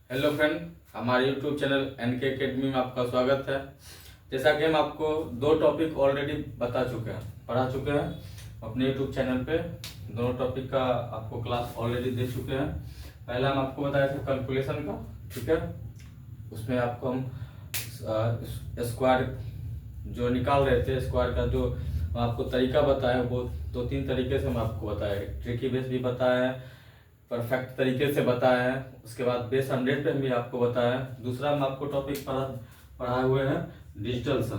Hello friend, हमारे YouTube channel N K academy में आपका स्वागत है। जैसा कि हम आपको दो टॉपिक ऑलरेडी पढ़ा चुके हैं अपने यूट्यूब चैनल पे। दोनों टॉपिक का आपको क्लास ऑलरेडी दे चुके हैं। पहला हम आपको बताया था कैलकुलेशन का, ठीक है। उसमें आपको हम स्क्वायर जो निकाल रहे थे, स्क्वायर का जो आपको तरीका बताया वो दो तीन तरीके से हम आपको बताए। ट्रिकी बेस भी बताया है, परफेक्ट तरीके से बताया है, उसके बाद बेस 100 पे भी आपको बताया है। दूसरा हम आपको टॉपिक पढ़ाए हुए हैं डिजिटल सम।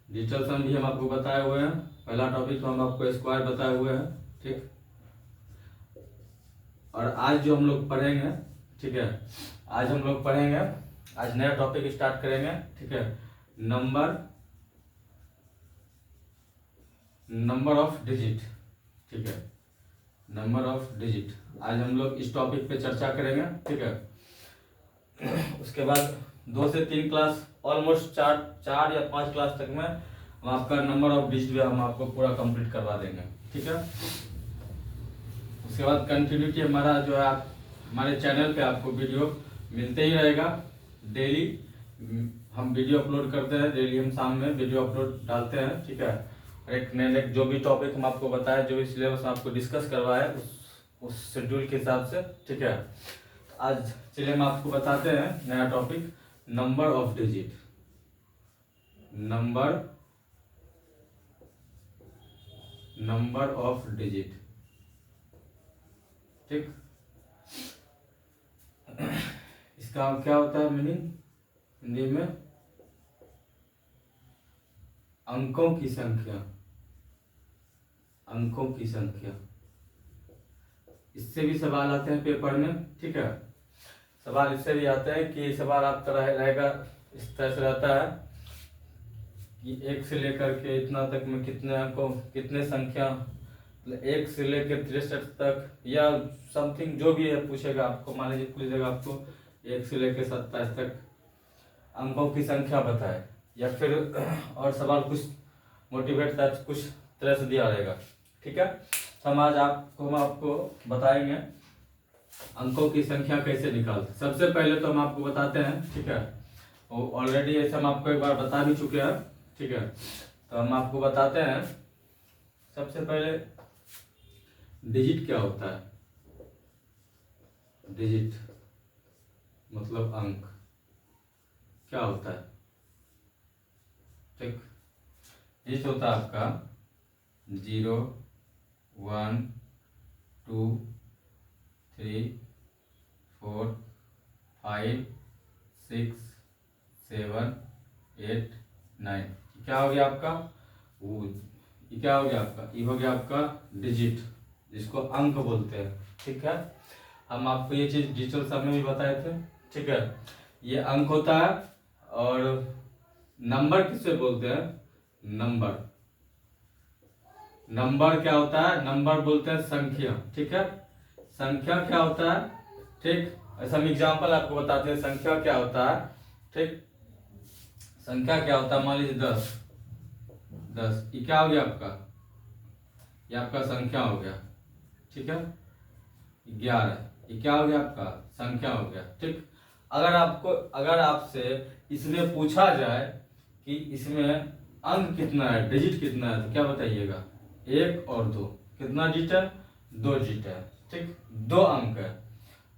डिजिटल सम भी हम आपको बताए हुए हैं। पहला टॉपिक हम आपको स्क्वायर बताए हुए हैं, ठीक। और आज जो हम लोग पढ़ेंगे, ठीक है, आज हम लोग पढ़ेंगे, आज नया टॉपिक स्टार्ट करेंगे, ठीक है। नंबर ऑफ डिजिट, ठीक है, नंबर ऑफ डिजिट। आज हम लोग इस टॉपिक पे चर्चा करेंगे, ठीक है। उसके बाद 2 से 3 क्लास, ऑलमोस्ट चार या 5 क्लास तक में हम आपका नंबर ऑफ डिजिट भी हम आपको पूरा कंप्लीट करवा देंगे, ठीक है। उसके बाद कंटिन्यूटी हमारा जो है, आप हमारे चैनल पे आपको वीडियो मिलते ही रहेगा। डेली हम वीडियो अपलोड करते हैं, डेली हम शाम में वीडियो अपलोड डालते हैं, ठीक है। एक नए जो भी टॉपिक हम आपको बताया, जो भी सिलेबस आपको डिस्कस करवाया उस शेड्यूल के हिसाब से, ठीक है। आज चलिए हम आपको बताते हैं नया topic, number of digit. Number of digit, ठीक। इसका क्या होता है मीनिंग हिंदी में? अंकों की संख्या, अंकों की संख्या। इससे भी सवाल आते हैं पेपर में, ठीक है। सवाल इससे भी आता है कि सवाल आपका रहेगा इस तरह से रहता है कि 1 से लेकर के इतना तक में कितने अंकों, कितने संख्या, 1 से लेकर 63 तक या समथिंग जो भी है पूछेगा आपको। मान लीजिए पूछेगा आपको 1 से लेकर 27 तक अंकों की संख्या बताए, या फिर और सवाल कुछ मोटिवेट कुछ तरह से दिया रहेगा, ठीक है। तो हम आज हम आपको बताएंगे अंकों की संख्या कैसे निकालते। सबसे पहले तो हम आपको बताते हैं, ठीक है, ऑलरेडी ऐसे हम आपको एक बार बता भी चुके हैं, ठीक है। तो हम आपको बताते हैं सबसे पहले डिजिट क्या होता है। डिजिट मतलब अंक क्या होता है, ठीक। डिजिट होता है आपका 0, 1, 2, 3, 4, 5, 6, 7, 8, 9। क्या हो गया आपका? ये क्या हो गया आपका? ये हो गया आपका डिजिट, जिसको अंक बोलते हैं, ठीक है। हम आपको ये चीज डिजिटल सम में भी बताए थे, ठीक है। ये अंक होता है। और नंबर किससे बोलते हैं? नंबर क्या होता है? नंबर बोलते हैं संख्या, ठीक है। संख्या क्या होता है, ठीक। ऐसा हम एग्जाम्पल आपको बताते हैं संख्या क्या होता है, ठीक। संख्या क्या होता है? मान लीजिए 10, ये क्या हो गया आपका? ये आपका संख्या हो गया, ठीक है। 11, ये क्या हो गया आपका? संख्या हो गया, ठीक। अगर आपसे इसमें पूछा जाए कि इसमें अंक कितना है, डिजिट कितना है, तो क्या बताइएगा? 1 और 2। कितना डिजिट है? 2 डिजिट है, ठीक। 2 अंक है,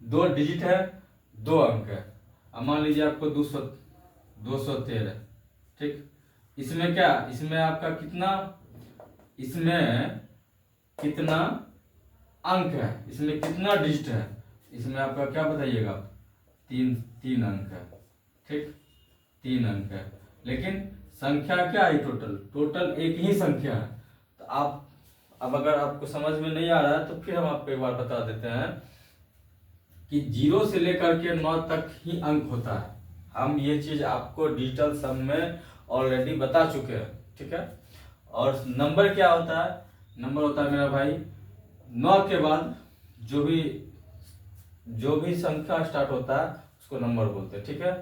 2 डिजिट है, 2 अंक है। अब मान लीजिए आपको 213, ठीक। इसमें क्या, इसमें आपका इसमें कितना अंक है, इसमें कितना डिजिट है? इसमें आपका क्या बताइएगा? 3 अंक है, ठीक। 3 अंक है, लेकिन संख्या क्या है? टोटल एक ही संख्या है। तो अब अगर आपको समझ में नहीं आ रहा है तो फिर हम आपको एक बार बता देते हैं कि 0 से लेकर के 9 तक ही अंक होता है। हम ये चीज आपको डिजिटल सम में ऑलरेडी बता चुके हैं, ठीक है। और नंबर क्या होता है? नंबर होता है मेरा भाई 9 के बाद जो भी संख्या स्टार्ट होता है उसको नंबर बोलते हैं, ठीक है।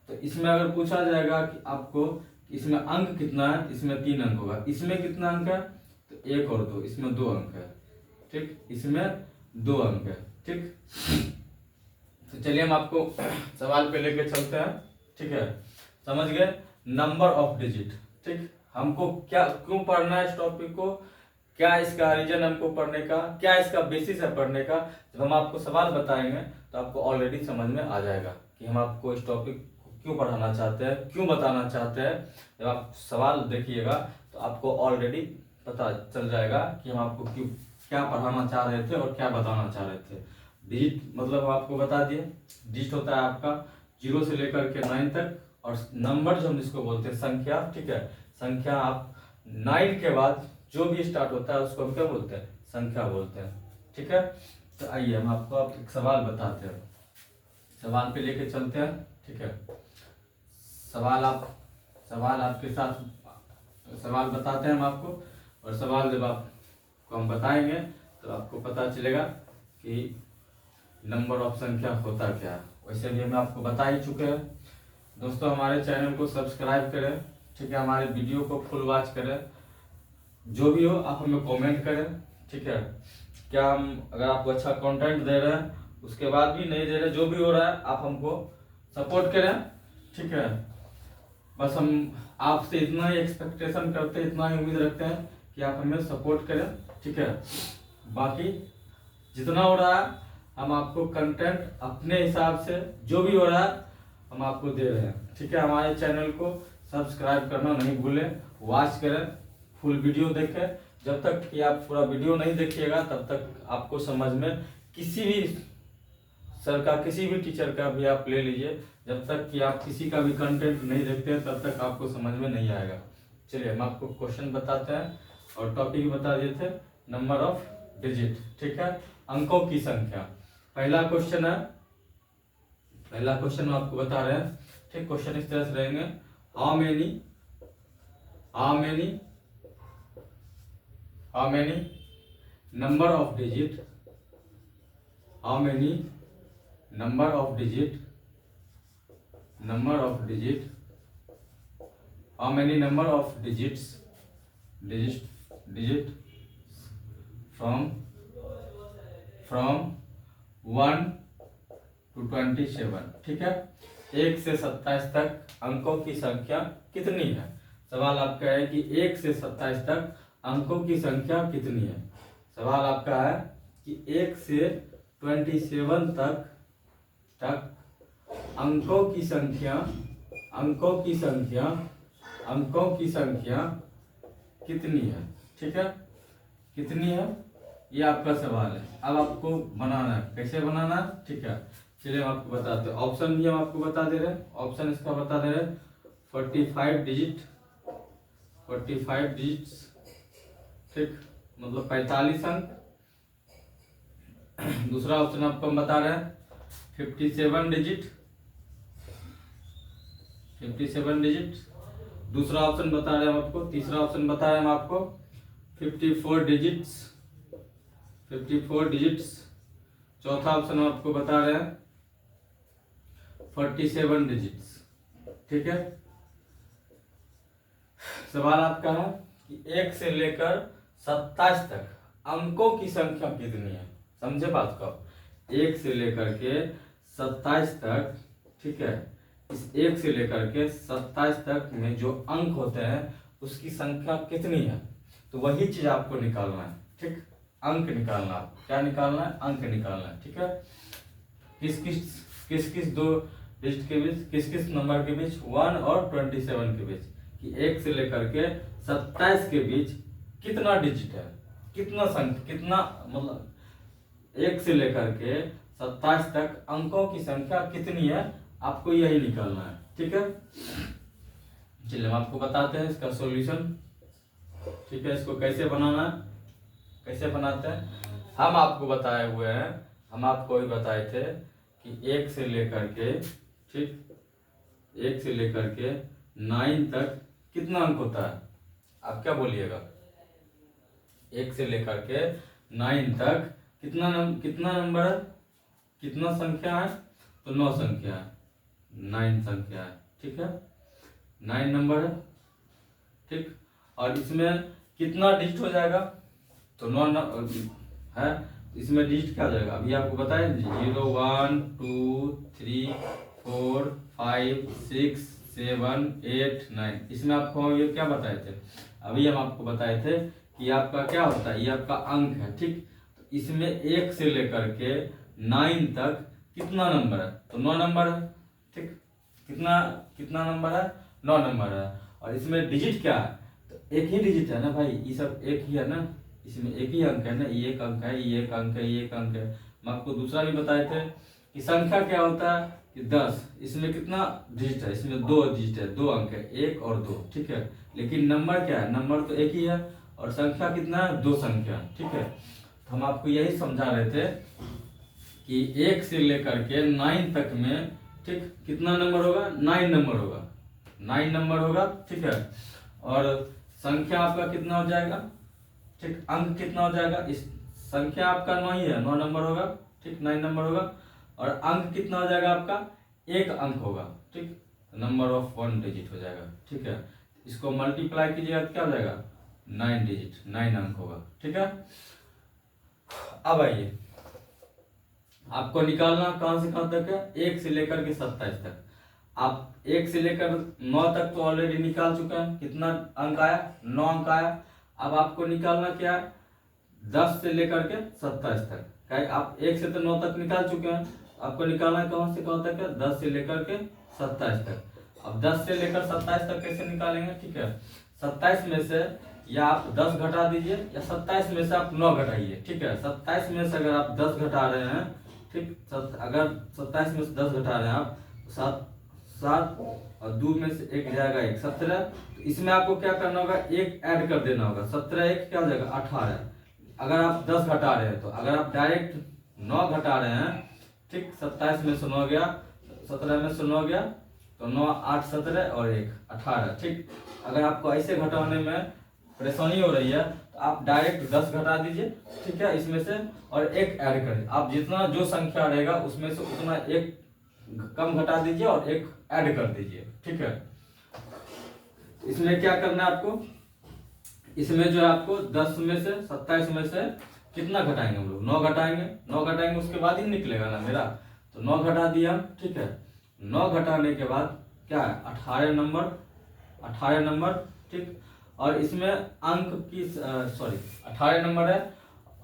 तो इसमें अगर पूछा जाएगा कि आपको इसमें अंक कितना है, इसमें 3 अंक होगा। इसमें कितना अंक है? तो 1 और 2, इसमें 2 अंक है, ठीक। इसमें 2 अंक है, ठीक। तो चलिए हम आपको सवाल पे लेके चलते हैं, ठीक है। समझ गए, नंबर ऑफ डिजिट, ठीक। हमको क्या क्यों पढ़ना है इस टॉपिक को, क्या इसका रीजन हमको पढ़ने का, क्या इसका बेसिस है पढ़ने का। जब हम आपको सवाल बताएंगे तो आपको ऑलरेडी समझ में आ जाएगा कि हम आपको इस टॉपिक को क्यों पढ़ाना चाहते हैं, क्यों बताना चाहते हैं। जब आप सवाल देखिएगा तो आपको ऑलरेडी पता चल जाएगा कि हम आपको क्यों क्या पढ़ाना चाह रहे थे और क्या बताना चाह रहे थे। डिजिट मतलब हम आपको बता दिए, डिजिट होता है आपका 0 से लेकर के 9 तक, और नंबर जो हम जिसको बोलते हैं संख्या, ठीक है। संख्या आप 9 के बाद जो भी स्टार्ट होता है उसको हम क्या बोलते हैं, संख्या बोलते हैं, ठीक है। तो आइए हम आपको आप एक सवाल बताते हैं, सवाल पे लेके चलते हैं, ठीक है। सवाल आपके साथ सवाल बताते हैं हम आपको, और सवाल जब आपको हम बताएंगे तो आपको पता चलेगा कि नंबर ऑफ संख्या होता क्या है। वैसे भी हम आपको बता ही चुके हैं। दोस्तों हमारे चैनल को सब्सक्राइब करें, ठीक है। हमारे वीडियो को फुल वॉच करें, जो भी हो आप हमें कमेंट करें, ठीक है। क्या हम अगर आपको अच्छा कंटेंट दे रहे हैं, उसके बाद भी नहीं दे रहे, जो भी हो रहा है आप हमको सपोर्ट करें, ठीक है। बस हम आपसे इतना ही एक्सपेक्टेशन करते हैं, इतना ही उम्मीद रखते हैं कि आप हमें सपोर्ट करें, ठीक है। बाकी जितना हो रहा है हम आपको कंटेंट अपने हिसाब से जो भी हो रहा है हम आपको दे रहे हैं, ठीक है। हमारे चैनल को सब्सक्राइब करना नहीं भूलें, वॉच करें, फुल वीडियो देखें। जब तक कि आप पूरा वीडियो नहीं देखिएगा तब तक आपको समझ में किसी भी सर का, किसी भी टीचर का भी आप ले लीजिए, जब तक कि आप किसी का भी कंटेंट नहीं देखते हैं तब तक आपको समझ में नहीं आएगा। चलिए हम आपको क्वेश्चन बताते हैं और टॉपिक बता दिए थे, नंबर ऑफ डिजिट, ठीक है, अंकों की संख्या। पहला क्वेश्चन है, पहला क्वेश्चन हम आपको बता रहे हैं, ठीक। क्वेश्चन इस तरह से रहेंगे, how many number of digit, how many number of digit, how many number of digits from 1 to 27, ठीक है। 1 से 27 तक अंकों की संख्या कितनी है। सवाल आपका है कि 1 से 27 तक अंकों की संख्या कितनी है। सवाल आपका है कि 1 से 27 तक अंकों की संख्या कितनी है, ठीक है, कितनी है, ये आपका सवाल है। अब आपको बनाना है, कैसे बनाना है, ठीक है। चलिए हम आपको बताते हैं, ऑप्शन भी हम आपको बता दे रहे हैं। ऑप्शन इसका बता दे रहे हैं 45 डिजिट्स, ठीक, मतलब 45 अंक। दूसरा ऑप्शन आपको हम बता रहे हैं 57 डिजिट। दूसरा ऑप्शन बता रहे हैं हम आपको, तीसरा ऑप्शन बता रहे हैं हम आपको 54 डिजिट्स। चौथा ऑप्शन हम आपको बता रहे हैं 47 डिजिट्स, ठीक है। सवाल आपका है कि 1 से लेकर 27 तक अंकों की संख्या कितनी है। समझे बात को, 1 से लेकर के 27 तक, ठीक है। इस 1 से लेकर के 27 तक में जो अंक होते हैं उसकी संख्या कितनी है, तो वही चीज आपको निकालना है, ठीक। अंक निकालना, आपको क्या निकालना है, अंक निकालना है, ठीक है। किस किस दो डिजिट के बीच, किस किस नंबर के बीच, 1 और 27 के बीच, कि 1 से लेकर के 27 के बीच कितना डिजिट है, कितना संख्या, कितना मतलब 1 से लेकर के 27 तक अंकों की संख्या कितनी है, आपको यही निकालना है, ठीक है। चलिए हम आपको बताते हैं इसका सॉल्यूशन, ठीक है। इसको कैसे बनाना है, कैसे बनाते हैं, हम आपको बताए हुए हैं, हम आपको भी बताए थे कि 1 से लेकर के, ठीक, 1 से लेकर के 9 तक कितना अंक होता है, आप क्या बोलिएगा। 1 से लेकर के 9 तक कितना नंबर है, कितना संख्या है, तो 9 संख्या है, 9 संख्या है, ठीक है, 9 नंबर है, ठीक। और इसमें कितना डिजिट हो जाएगा, तो 9 है इसमें डिजिट क्या हो जाएगा, अभी आपको बताया 0 1 2 3 4 5 6 7 8 9। इसमें आपको ये क्या बताए थे, अभी हम आपको बताए थे कि आपका क्या होता है, ये आपका अंक है, ठीक। तो इसमें 1 से लेकर के 9 तक कितना नंबर है, तो 9 नंबर है, ठीक। कितना कितना नंबर है, 9 नंबर है। और इसमें डिजिट क्या है, तो एक ही डिजिट है ना भाई, ये सब एक ही है ना, इसमें एक ही अंक है ना, ये एक अंक है, ये एक अंक है, ये एक अंक है। हम आपको दूसरा भी बताए थे कि संख्या क्या होता है कि 10, इसमें कितना डिजिट है, इसमें 2 डिजिट है, 2 अंक है, 1 और 2, ठीक है। लेकिन नंबर क्या है, नंबर तो एक ही है, और संख्या कितना है, 2 संख्या, ठीक है। तो हम आपको यही समझा रहे थे कि 1 से लेकर के 9 तक में, ठीक, कितना नंबर होगा, 9 नंबर होगा, 9 नंबर होगा, ठीक है। और संख्या आपका कितना हो जाएगा, ठीक, अंक कितना हो जाएगा, इस संख्या आपका 9 ही है, 9 नंबर होगा, ठीक, 9 नंबर होगा। और अंक कितना हो जाएगा आपका, 1 अंक होगा, ठीक, नंबर ऑफ 1 डिजिट हो जाएगा, ठीक है। इसको मल्टीप्लाई कीजिएगा तो क्या हो जाएगा, 9 डिजिट, 9 अंक होगा, ठीक है। अब आइए, आपको निकालना कहां से कहां तक है, 1 से लेकर के 27 तक। आप 1 से लेकर 9 तक तो ऑलरेडी निकाल चुके हैं, कितना अंक आया, 9 अंक आया। अब आपको निकालना क्या है, 10 से लेकर के 27 तक। क्या आप 1 से तो 9 तक निकाल चुके हैं, आपको निकालना है कहां से कहां तक है, 10 से लेकर के 27 तक। अब 10 से लेकर 27 तक कैसे निकालेंगे, ठीक है। 27 में से या आप 10 घटा दीजिए, या 27 में से आप 9 घटाइए, ठीक है। 27 में से अगर आप 10 घटा रहे हैं, ठीक, अगर 27 में से 10 घटा रहे हैं आप, 7 7 और 2 में से 1 जाएगा 1, 17। तो इसमें आपको क्या करना होगा, 1 ऐड कर देना होगा, 17 1 क्या हो जाएगा, 18। अगर आप 10 घटा रहे हैं, तो अगर आप डायरेक्ट 9 घटा रहे हैं, ठीक, 27 में से 9 गया, 17 में से 9 गया, तो 9 8 17 और 1 18, ठीक। अगर आपको ऐसे घटाने में परेशानी हो रही है, तो आप डायरेक्ट 10 घटा दीजिए, ठीक है, इसमें से, और 1 ऐड करें। आप जितना जो संख्या रहेगा उसमें से उतना 1 कम घटा दीजिए और 1 ऐड कर दीजिए, ठीक है। इसमें क्या करना है आपको, इसमें जो है आपको 10 में से 27 में से कितना घटाएंगे हम लोग, 9 घटाएंगे, 9 घटाएंगे, उसके बाद ही निकलेगा ना मेरा। तो 9 घटा दिया, ठीक है। 9 घटाने के बाद क्या है, 18 नंबर, 18 नंबर, ठीक। और इसमें अंक की 18 नंबर है।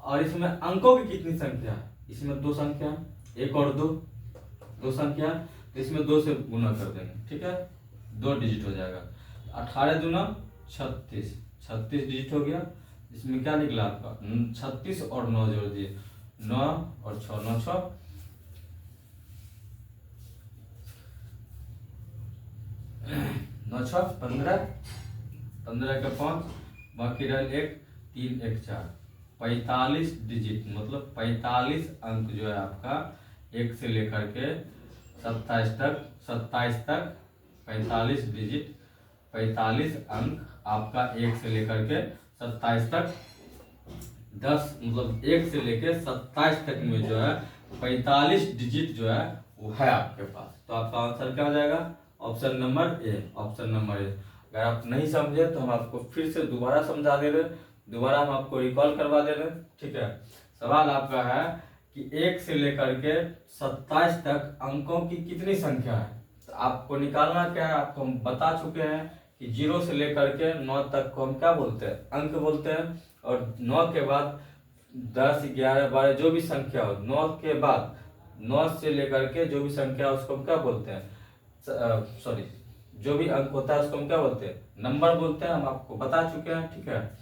और इसमें अंकों की कितनी संख्या है, इसमें 2 संख्या, 1 और 2 संख्या। तो इसमें 2 से गुना कर देंगे, ठीक है, 2 डिजिट हो जाएगा। 18 दूना 36, 36 डिजिट हो गया। इसमें क्या निकला आपका, 36 और 9 जोड़ दिए, 9 और 6, 9 6 9 6 15, 15 का 5, बाकी रह 1 3 1 4, 45 डिजिट, मतलब 45 अंक जो है आपका 1 से लेकर के 27 तक 45 डिजिट, 45 अंक आपका 1 से लेकर के 27 तक, 10 मतलब 1 से लेकर 27 तक में जो है 45 डिजिट जो है वो है आपके पास। तो आपका आंसर क्या हो जाएगा, option number A, option number A. अगर आप नहीं समझे तो हम आपको फिर से दोबारा समझा दे रहे, दोबारा हम आपको रिकॉल करवा दे रहे, ठीक है। सवाल आपका है कि 1 से लेकर के 27 तक अंकों की कितनी संख्या है। तो आपको निकालना क्या है, आपको हम बता चुके हैं कि 0 से लेकर के 9 तक को हम क्या बोलते हैं, अंक बोलते हैं। और 9 के बाद 10 11 12 जो भी संख्या हो, 9 के बाद 9 से लेकर के जो भी संख्या हो उसको हम क्या बोलते हैं, जो भी अंक होता है उसको हम क्या बोलते हैं, नंबर बोलते हैं। हम आपको बता चुके हैं, ठीक है।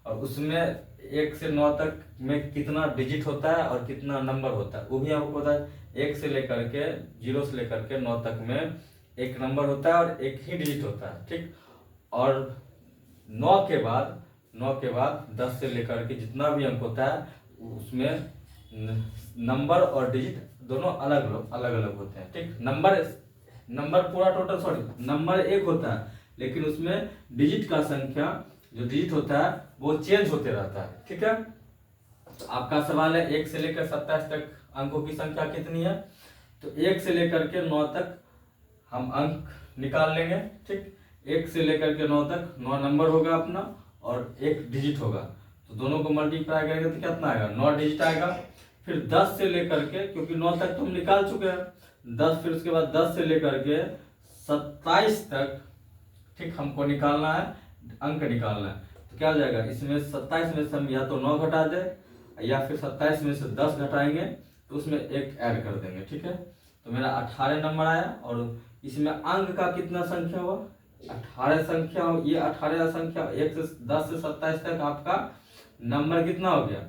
और उसमें 1 से 9 तक में कितना डिजिट होता है और कितना नंबर होता है वो भी आपको पता है। 1 से लेकर के 0 से लेकर के 9 तक में 1 नंबर होता है और 1 ही डिजिट होता है, ठीक। और 9 के बाद 10 से लेकर के जितना भी अंक होता है उसमें नंबर और डिजिट दोनों अलग अलग होते हैं, ठीक। नंबर पूरा टोटल नंबर 1 होता है, लेकिन उसमें डिजिट का संख्या जो डिजिट होता है वो चेंज होते रहता है, ठीक है। तो आपका सवाल है 1 से लेकर 27 तक अंकों की संख्या कितनी है। तो 1 से लेकर के 9 तक हम अंक निकाल लेंगे, ठीक। 1 से लेकर के 9 तक 9 नंबर होगा अपना और 1 डिजिट होगा। तो दोनों को मल्टीप्लाई करेंगे तो कितना आएगा, 9 डिजिट आएगा। फिर 10 से लेकर के, क्योंकि 9 तक तो हम निकाल चुके हैं 10, फिर उसके बाद 10 से लेकर के 27 तक, ठीक, हमको निकालना है, अंक निकालना है। तो क्या हो जाएगा, इसमें 27 में से हम या तो 9 घटा दे या फिर 27 में से 10 घटाएंगे तो उसमें एक ऐड कर देंगे, ठीक है। तो मेरा 18 नंबर आया और इसमें अंक का कितना संख्या हुआ, 18 संख्या। ये 18 संख्या 1 से 10 से 27 तक आपका नंबर कितना हो गया,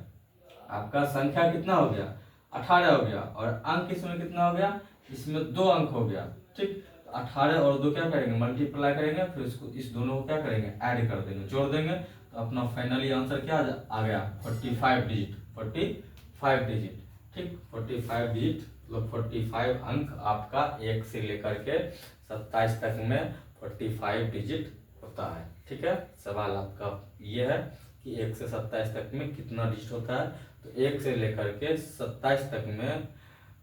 आपका संख्या कितना हो गया, 18 हो गया। और अंक इसमें कितना हो गया, इसमें 2 अंक हो गया, ठीक। 18 और 2 क्या करेंगे, मल्टीप्लाई करेंगे, फिर इसको इस दोनों को क्या करेंगे, ऐड कर देंगे, जोड़ देंगे। तो अपना फाइनली आंसर क्या आ गया, 45 डिजिट, 45 डिजिट, ठीक। 45 डिजिट मतलब 45 अंक आपका 1 से लेकर के 27 तक में 45 डिजिट होता है, ठीक है। सवाल आपका ये है कि 1 से 27 तक में कितना डिजिट होता है। तो 1 से लेकर के 27 तक में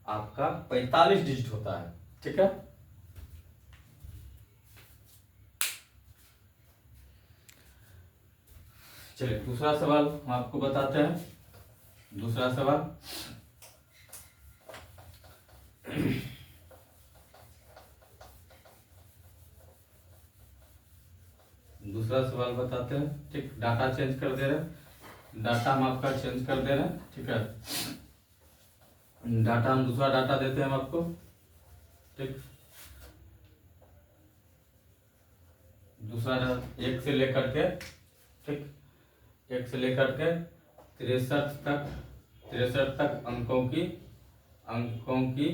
आपका 45 डिजिट होता है, ठीक है। चलिए दूसरा सवाल हम आपको बताते हैं। दूसरा सवाल बताते हैं, ठीक। डाटा चेंज कर दे रहे हैं, डाटा हम आपका चेंज कर दे रहे हैं, ठीक है। डाटा हम दूसरा डाटा देते हैं हम आपको, ठीक। दूसरा 1 से लेकर के, ठीक, 1 से लेकर के 63 तक अंकों की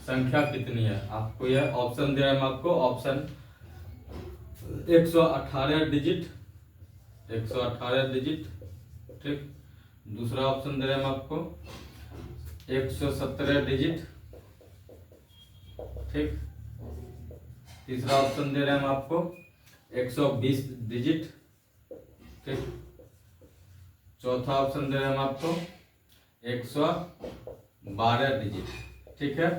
संख्या कितनी है। आपको यह ऑप्शन दे रहे हैं हम आपको, ऑप्शन 118 डिजिट, 118 डिजिट, ठीक। दूसरा ऑप्शन दे रहे हैं हम आपको 117 डिजिट, ठीक। तीसरा ऑप्शन दे रहे हैं हम आपको 120 डिजिट, ठीक। चौथा ऑप्शन दे रहे हैं हम आपको 112 डिजिट, ठीक है,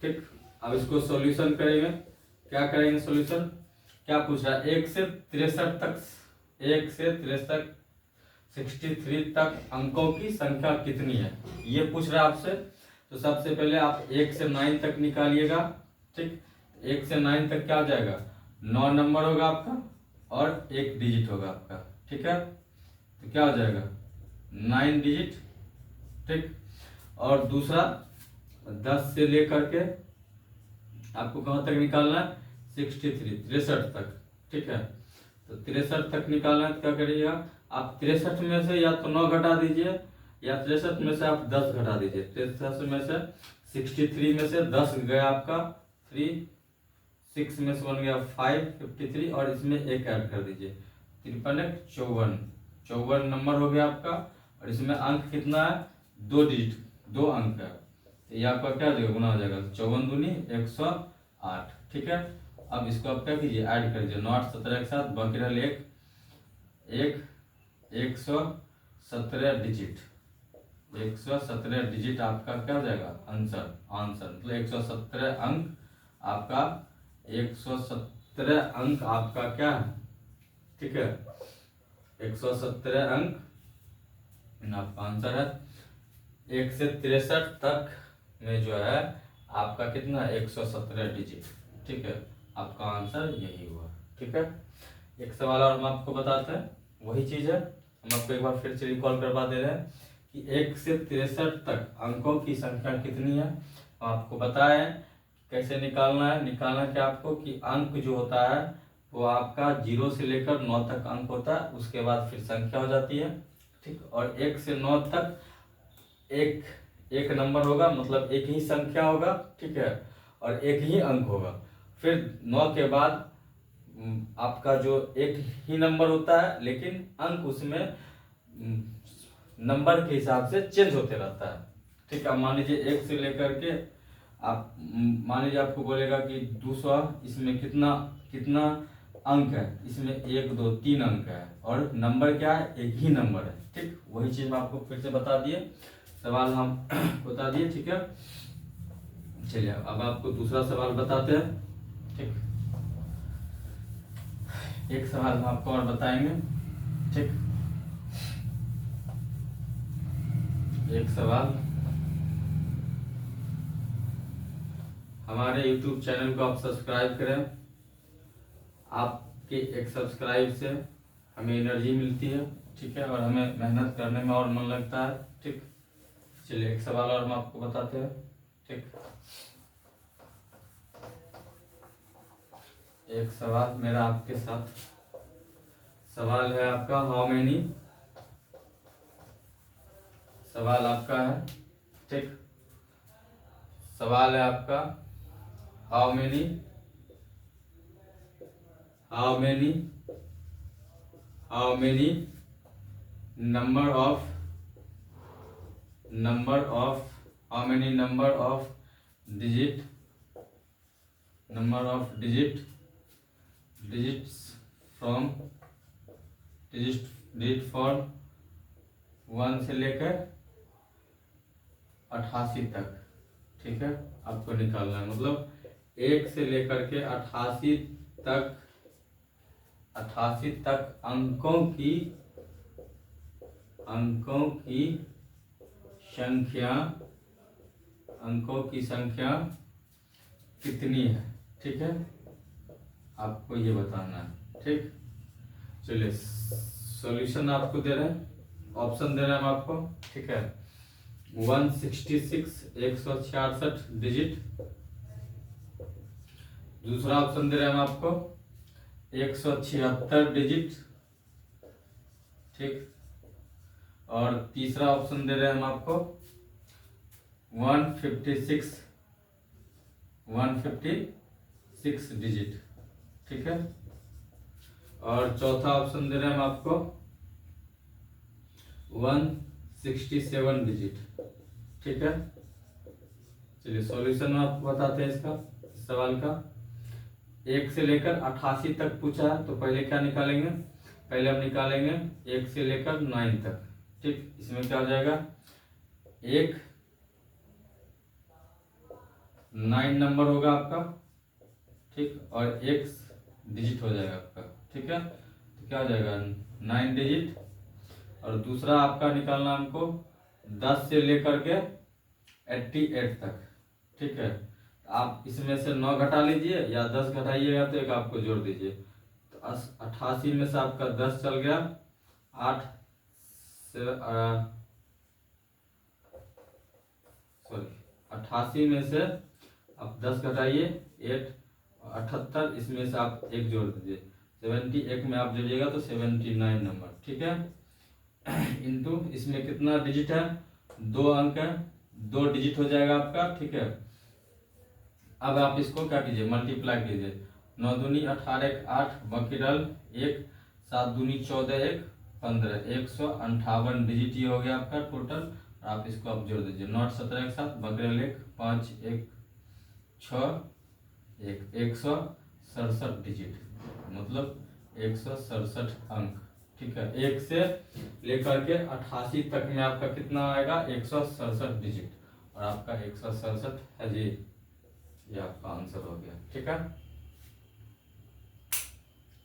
ठीक। अब इसको सॉल्यूशन करेंगे, क्या करेंगे सॉल्यूशन, क्या पूछ रहा है, 1 से 63 तक, 1 से 63 तक अंकों की संख्या कितनी है, ये पूछ रहा है आपसे। तो सबसे पहले आप 1 से 9 तक निकालिएगा, ठीक। 1 से 9 तक क्या हो जाएगा, 9 नंबर होगा आपका और 1 डिजिट होगा आपका, ठीक है। तो क्या हो जाएगा, 9 डिजिट, ठीक। और दूसरा 10 से लेकर के आपको कहाँ तक निकालना है, 63 तक, ठीक है। तो 63 तक निकालना है तो क्या करिएगा, आप 63 में से या तो 9 घटा दीजिए या 63 में से आप 10 घटा दीजिए। 63 में से 63 में से 10 गया आपका 3, 6 में से बन गया 5, 53 और इसमें 1 ऐड कर दीजिए, 53 54 नंबर हो गया आपका। और इसमें अंक कितना है, 2 डिजिट, 2 अंक है। तो ये आपका क्या हो जाएगा, गुना हो जाएगा, 54 दूनी 108, ठीक है। अब इसको आप क्या कीजिए, ऐड कर दीजिए, 9 8 17 के साथ बाकी रहा 117 डिजिट, 117 डिजिट आपका क्या हो जाएगा, आंसर मतलब 117 अंक आपका, 117 अंक आपका क्या है, ठीक है। 117 अंक आपका आंसर है। 1 से 63 तक में जो है आपका कितना, 117 डिजिट, ठीक है। आपका आंसर यही हुआ, ठीक है। एक सवाल और हम आपको बताते हैं, वही चीज है, हम आपको एक बार फिर से रिकॉल करवा दे रहे हैं कि 1 से 63 तक अंकों की संख्या कितनी है। हम आपको बताए कैसे निकालना है। निकालना क्या आपको कि अंक जो होता है वो आपका 0 से लेकर 9 तक अंक होता है, उसके बाद फिर संख्या हो जाती है, ठीक। और 1 से 9 तक एक नंबर होगा, मतलब एक ही संख्या होगा, ठीक है, और एक ही अंक होगा। फिर 9 के बाद आपका जो एक ही नंबर होता है, लेकिन अंक उसमें नंबर के हिसाब से चेंज होते रहता है, ठीक है। मान लीजिए 1 से लेकर के आप मान लीजिए आपको बोलेगा कि 200, इसमें कितना अंक है, इसमें 1 2 3 अंक है और नंबर क्या है, एक ही नंबर है, ठीक। वही चीज मैं आपको फिर से बता दिए, सवाल हम बता दिए, ठीक है। चलिए अब आपको दूसरा सवाल बताते हैं, ठीक। एक सवाल हम आपको और बताएंगे, ठीक। एक सवाल, हमारे YouTube चैनल को आप सब्सक्राइब करें। आपके एक सब्सक्राइब से हमें एनर्जी मिलती है, ठीक है, और हमें मेहनत करने में और मन लगता है, ठीक। चलिए एक सवाल और हम आपको बताते हैं, ठीक। एक सवाल मेरा आपके साथ, सवाल है आपका हाउ मेनी, सवाल आपका है, ठीक। सवाल है आपका how many number of how many number of digits from digit for 1 से लेकर 88 तक, ठीक है, आपको निकालना है। मतलब 1 से लेकर के 88 तक अंकों की संख्या कितनी है, ठीक है, आपको ये बताना है, ठीक। चलिए सॉल्यूशन आपको दे रहे हैं, ऑप्शन दे रहे हैं हम आपको, ठीक है। 166 166 डिजिट, दूसरा ऑप्शन दे रहे हैं हम आपको 176 डिजिट, ठीक, और तीसरा ऑप्शन दे रहे हैं हम आपको 156 डिजिट, ठीक है, और चौथा ऑप्शन दे रहे हैं हम आपको 167 डिजिट, ठीक है। चलिए सॉल्यूशन आपको बताते हैं इसका, इस सवाल का। 1 से लेकर 88 तक पूछा है, तो पहले क्या निकालेंगे, पहले हम निकालेंगे 1 से लेकर 9 तक, ठीक। इसमें क्या हो जाएगा, 9 नंबर होगा आपका, ठीक, और 1 डिजिट हो जाएगा आपका, ठीक है। तो क्या हो जाएगा 9 डिजिट, और दूसरा आपका निकालना हमको 10 से लेकर के 88 तक, ठीक है। आप इसमें से 9 घटा लीजिए या 10 घटाइएगा तो एक आपको जोड़ दीजिए, तो 88 में से आपका 10 चल गया, 8 से 88 में से आप 10 घटाइए 8, 78, इसमें से आप 1 जोड़ दीजिए, 71 में आप जोड़िएगा तो 79 नंबर, ठीक है। इंटू इसमें कितना डिजिट है, 2 अंक है, 2 डिजिट हो जाएगा आपका, ठीक है। अब आप इसको क्या कीजिए, मल्टीप्लाई कीजिए, 9 दूनी 18 8 बाकी डाल 1, 7 दूनी 14 1 15, 158 डिजिट ये हो गया आपका टोटल। आप इसको आप जोड़ दीजिए, 9 17 के साथ बकरेल 1 5 1 6 1, 167 डिजिट, मतलब 167 अंक, ठीक है। 1 से लेकर के 88 तक में आपका कितना आएगा, 167 डिजिट, और आपका 167 है जी, ये आपका आंसर हो गया, ठीक है।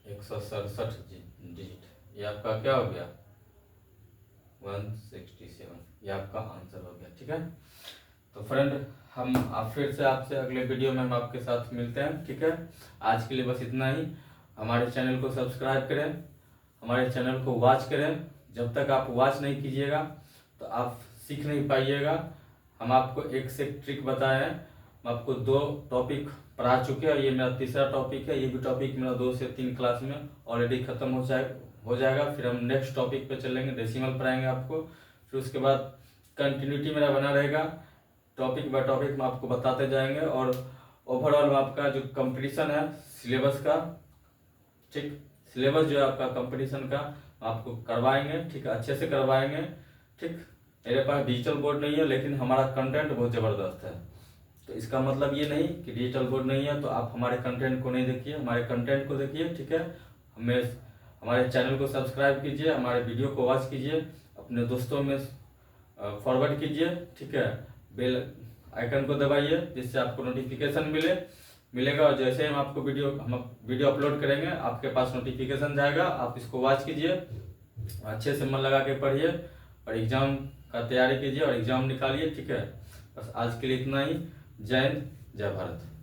167 डिजिट, ये आपका क्या हो गया 167, ये आपका आंसर हो गया, ठीक है। तो फ्रेंड हम आप फिर से आपसे अगले वीडियो में हम आपके साथ मिलते हैं, ठीक है। आज के लिए बस इतना ही। हमारे चैनल को सब्सक्राइब करें, हमारे चैनल को वॉच करें। जब तक आप वॉच नहीं कीजिएगा तो आप सीख नहीं पाइएगा। हम आपको एक से एक ट्रिक बताए हैं, हम आपको 2 टॉपिक पढ़ा चुके हैं, और ये मेरा तीसरा टॉपिक है। ये भी टॉपिक मेरा 2 से 3 क्लास में ऑलरेडी खत्म हो जाएगा। फिर हम नेक्स्ट टॉपिक पे चलेंगे, डेसिमल पढ़ाएंगे आपको। फिर उसके बाद कंटिन्यूटी मेरा बना रहेगा, टॉपिक बाय टॉपिक में आपको बताते जाएंगे। और ओवरऑल आपका जो कंपटीशन है सिलेबस का, ठीक, सिलेबस जो है आपका कंपटीशन का आपको करवाएंगे, ठीक है, अच्छे से करवाएंगे, ठीक। मेरे पास डिजिटल बोर्ड नहीं है, लेकिन हमारा कंटेंट बहुत ज़बरदस्त है। तो इसका मतलब ये नहीं कि डिजिटल बोर्ड नहीं है तो आप हमारे कंटेंट को नहीं देखिए, हमारे कंटेंट को देखिए, ठीक है। हमारे चैनल को सब्सक्राइब कीजिए, हमारे वीडियो को वॉच कीजिए, अपने दोस्तों में फॉरवर्ड कीजिए, ठीक है। बेल आइकन को दबाइए जिससे आपको नोटिफिकेशन मिलेगा, और जैसे हम आपको वीडियो अपलोड करेंगे आपके पास नोटिफिकेशन जाएगा। आप इसको वॉच कीजिए, अच्छे से मन लगा के पढ़िए, और एग्जाम का तैयारी कीजिए और एग्जाम निकालिए, ठीक है। बस आज के लिए इतना ही। जय हिंद, जय भारत।